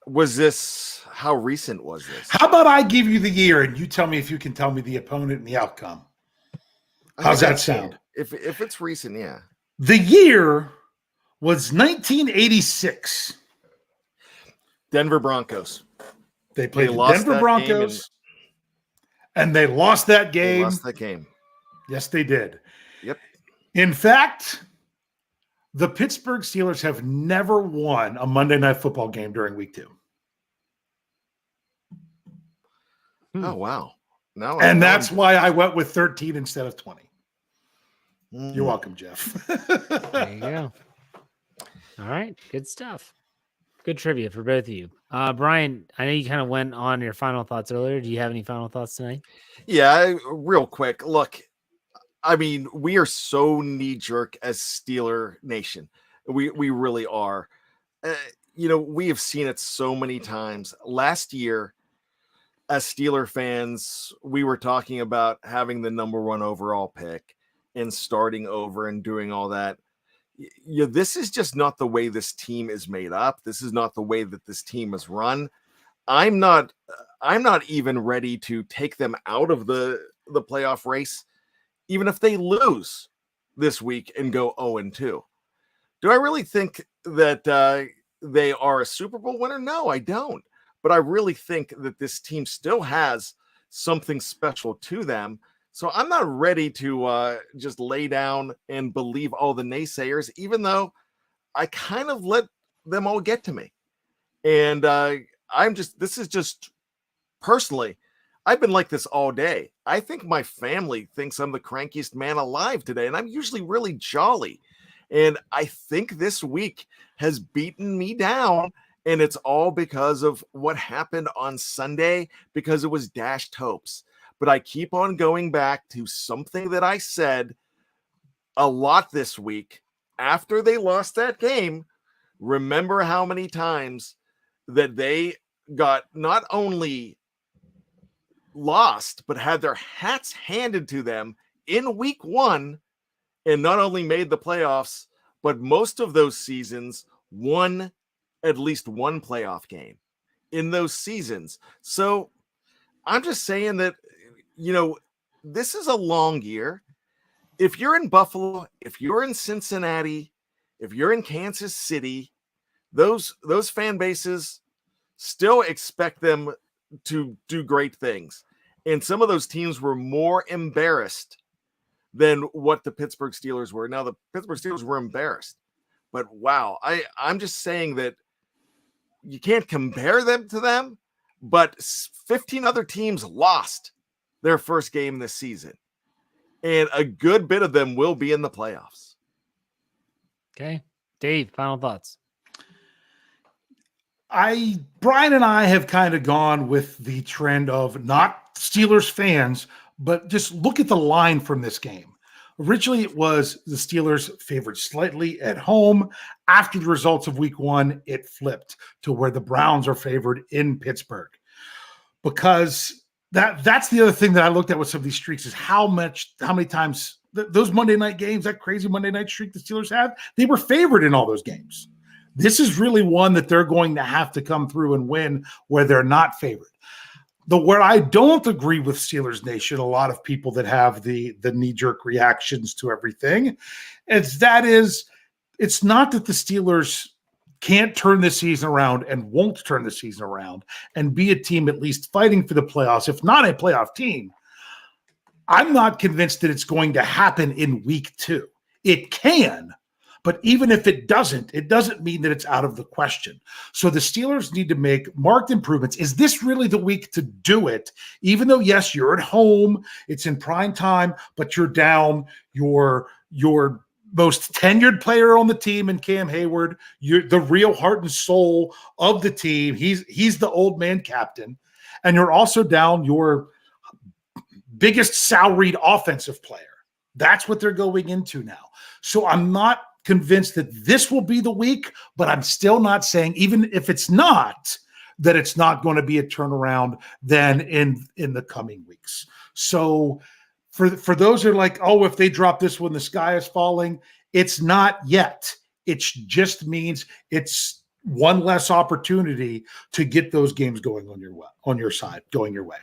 How recent was this? How about I give you the year and you tell me if you can tell me the opponent and the outcome? How's that sound? If it's recent, yeah. The year was 1986. Denver Broncos. They played the Denver Broncos, and they lost that game. They lost that game. Yes, they did. Yep. In fact, the Pittsburgh Steelers have never won a Monday Night Football game during week 2. Oh, wow. And that's why I went with 13 instead of 20. You're welcome, Jeff. There you go. All right. Good stuff. Good trivia for both of you. Bryan, I know you kind of went on your final thoughts earlier. Do you have any final thoughts tonight? Yeah, real quick. Look, I mean, we are so knee-jerk as Steeler Nation. We really are. We have seen it so many times. Last year, as Steeler fans, we were talking about having the number 1 overall pick and starting over and doing all that. This is just not the way this team is made up. This is not the way that this team is run. I'm not even ready to take them out of the playoff race, even if they lose this week and go 0-2. Do I really think that they are a Super Bowl winner? No, I don't. But I really think that this team still has something special to them. So I'm not ready to just lay down and believe all the naysayers, even though I kind of let them all get to me. And this is just personally, I've been like this all day. I think my family thinks I'm the crankiest man alive today, and I'm usually really jolly. And I think this week has beaten me down, and it's all because of what happened on Sunday, because it was dashed hopes. But I keep on going back to something that I said a lot this week after they lost that game. Remember how many times that they got not only lost, but had their hats handed to them in week 1 and not only made the playoffs, but most of those seasons won at least one playoff game in those seasons. So I'm just saying that, this is a long year. If you're in Buffalo, if you're in Cincinnati, if you're in Kansas City, those fan bases still expect them to do great things. And some of those teams were more embarrassed than what the Pittsburgh Steelers were. Now, the Pittsburgh Steelers were embarrassed. But wow, I'm just saying that you can't compare them to them, but 15 other teams lost their first game this season. And a good bit of them will be in the playoffs. Okay. Dave, final thoughts. Bryan and I have kind of gone with the trend of not Steelers fans, but just look at the line from this game. Originally, it was the Steelers favored slightly at home. After the results of week 1, it flipped to where the Browns are favored in Pittsburgh. Because that's the other thing that I looked at with some of these streaks is how many times those Monday night games, that crazy Monday night streak the Steelers have, they were favored in all those games. This is really one that they're going to have to come through and win where they're not favored. where I don't agree with Steelers Nation, a lot of people that have the knee-jerk reactions to everything, it's not that the Steelers can't turn the season around and won't turn the season around and be a team at least fighting for the playoffs, if not a playoff team. I'm not convinced that it's going to happen in week 2. It can, but even if it doesn't mean that it's out of the question. So the Steelers need to make marked improvements. Is this really the week to do it? Even though, yes, you're at home, it's in prime time, but you're down your most tenured player on the team in Cam Hayward. You're the real heart and soul of the team. He's the old man captain. And you're also down your biggest salaried offensive player. That's what they're going into now. So I'm not convinced that this will be the week, but I'm still not saying, even if it's not, that it's not going to be a turnaround then in the coming weeks. So for those who are like, oh, if they drop this when the sky is falling, it's not yet. It just means it's one less opportunity to get those games going on your side, going your way.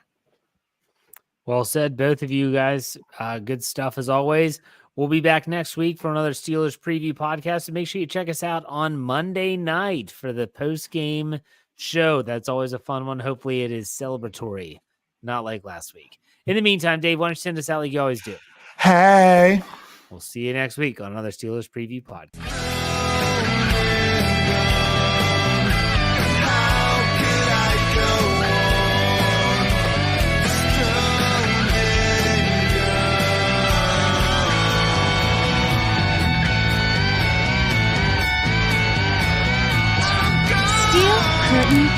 Well said, both of you guys. Good stuff as always. We'll be back next week for another Steelers preview podcast. And make sure you check us out on Monday night for the post-game show. That's always a fun one. Hopefully it is celebratory, not like last week. In the meantime, Dave, why don't you send us out like you always do? Hey. We'll see you next week on another Steelers preview podcast.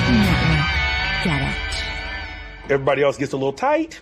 Network. Get it. Everybody else gets a little tight.